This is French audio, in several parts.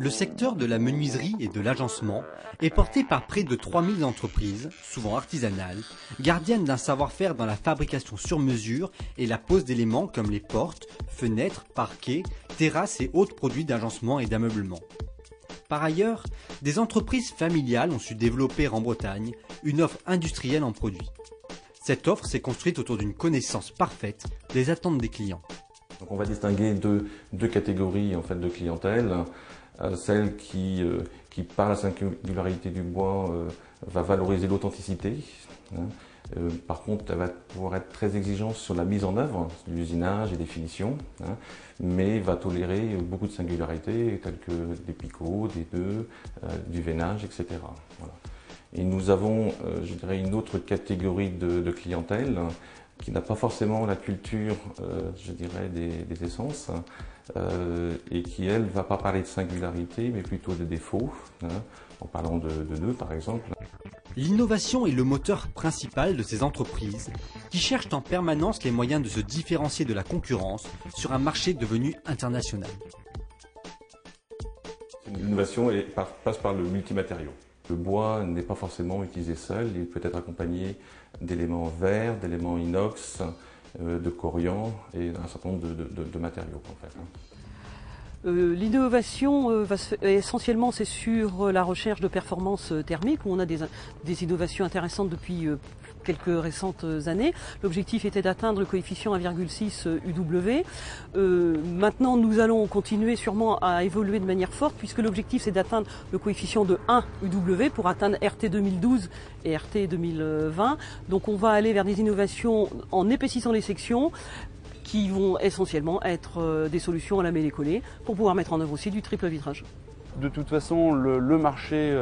Le secteur de la menuiserie et de l'agencement est porté par près de 3000 entreprises, souvent artisanales, gardiennes d'un savoir-faire dans la fabrication sur mesure et la pose d'éléments comme les portes, fenêtres, parquets, terrasses et autres produits d'agencement et d'ameublement. Par ailleurs, des entreprises familiales ont su développer en Bretagne une offre industrielle en produits. Cette offre s'est construite autour d'une connaissance parfaite des attentes des clients. Donc on va distinguer deux catégories en fait, de clientèle. Celle qui, par la singularité du bois, va valoriser l'authenticité. Par contre, elle va pouvoir être très exigeante sur la mise en œuvre, l'usinage et des finitions, mais va tolérer beaucoup de singularités telles que des picots, des nœuds, du veinage, etc. Voilà. Et nous avons, je dirais, une autre catégorie de clientèle qui n'a pas forcément la culture, je dirais, des essences, et qui, elle, ne va pas parler de singularité, mais plutôt de défauts, en parlant de nœuds, par exemple. L'innovation est le moteur principal de ces entreprises qui cherchent en permanence les moyens de se différencier de la concurrence sur un marché devenu international. L'innovation passe par le multimatériau. Le bois n'est pas forcément utilisé seul, il peut être accompagné d'éléments verts, d'éléments inox, de corian et d'un certain nombre de matériaux en fait. L'innovation, essentiellement, c'est sur la recherche de performances thermiques, où on a des innovations intéressantes depuis quelques récentes années. L'objectif était d'atteindre le coefficient 1,6 UW. Maintenant, nous allons continuer sûrement à évoluer de manière forte, puisque l'objectif c'est d'atteindre le coefficient de 1 UW pour atteindre RT 2012 et RT 2020. Donc on va aller vers des innovations en épaississant les sections, qui vont essentiellement être des solutions à la mêlée-collée pour pouvoir mettre en œuvre aussi du triple vitrage. De toute façon, le marché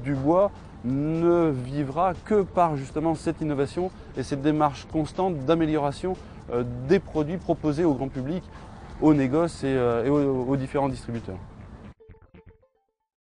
du bois ne vivra que par justement cette innovation et cette démarche constante d'amélioration des produits proposés au grand public, aux négoces et aux différents distributeurs.